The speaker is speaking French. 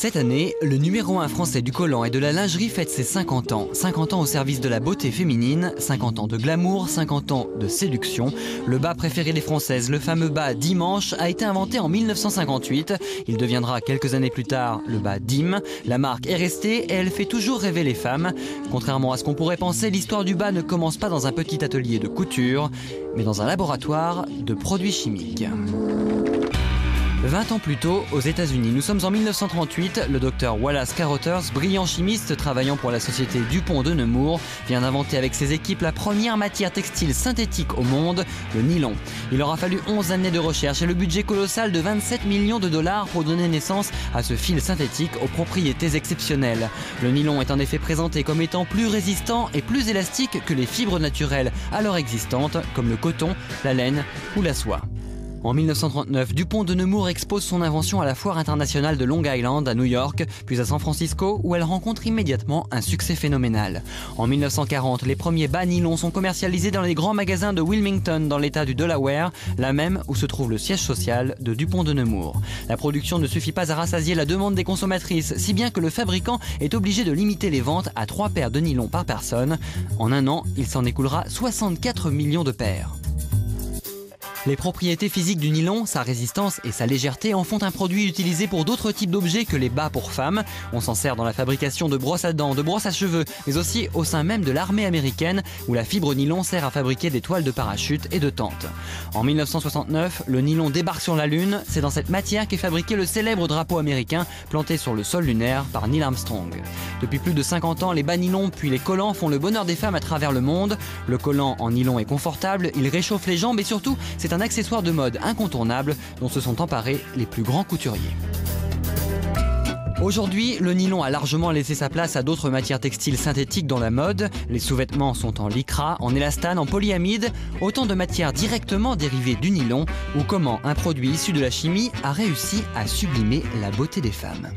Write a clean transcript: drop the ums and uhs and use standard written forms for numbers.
Cette année, le numéro 1 français du collant et de la lingerie fête ses 50 ans. 50 ans au service de la beauté féminine, 50 ans de glamour, 50 ans de séduction. Le bas préféré des Françaises, le fameux bas dimanche, a été inventé en 1958. Il deviendra quelques années plus tard le bas Dim. La marque est restée et elle fait toujours rêver les femmes. Contrairement à ce qu'on pourrait penser, l'histoire du bas ne commence pas dans un petit atelier de couture, mais dans un laboratoire de produits chimiques. 20 ans plus tôt, aux États-Unis, nous sommes en 1938, le docteur Wallace Carothers, brillant chimiste travaillant pour la société DuPont de Nemours, vient d'inventer avec ses équipes la première matière textile synthétique au monde, le nylon. Il aura fallu 11 années de recherche et le budget colossal de 27 millions de dollars pour donner naissance à ce fil synthétique aux propriétés exceptionnelles. Le nylon est en effet présenté comme étant plus résistant et plus élastique que les fibres naturelles alors existantes, comme le coton, la laine ou la soie. En 1939, DuPont de Nemours expose son invention à la Foire internationale de Long Island à New York, puis à San Francisco, où elle rencontre immédiatement un succès phénoménal. En 1940, les premiers bas nylon sont commercialisés dans les grands magasins de Wilmington, dans l'état du Delaware, là même où se trouve le siège social de DuPont de Nemours. La production ne suffit pas à rassasier la demande des consommatrices, si bien que le fabricant est obligé de limiter les ventes à 3 paires de nylon par personne. En un an, il s'en écoulera 64 millions de paires. Les propriétés physiques du nylon, sa résistance et sa légèreté en font un produit utilisé pour d'autres types d'objets que les bas pour femmes. On s'en sert dans la fabrication de brosses à dents, de brosses à cheveux, mais aussi au sein même de l'armée américaine où la fibre nylon sert à fabriquer des toiles de parachute et de tentes. En 1969, le nylon débarque sur la Lune. C'est dans cette matière qu'est fabriqué le célèbre drapeau américain planté sur le sol lunaire par Neil Armstrong. Depuis plus de 50 ans, les bas nylon puis les collants font le bonheur des femmes à travers le monde. Le collant en nylon est confortable, il réchauffe les jambes et surtout, c'est un accessoire de mode incontournable dont se sont emparés les plus grands couturiers. Aujourd'hui, le nylon a largement laissé sa place à d'autres matières textiles synthétiques dans la mode. Les sous-vêtements sont en lycra, en élastane, en polyamide, autant de matières directement dérivées du nylon, ou comment un produit issu de la chimie a réussi à sublimer la beauté des femmes.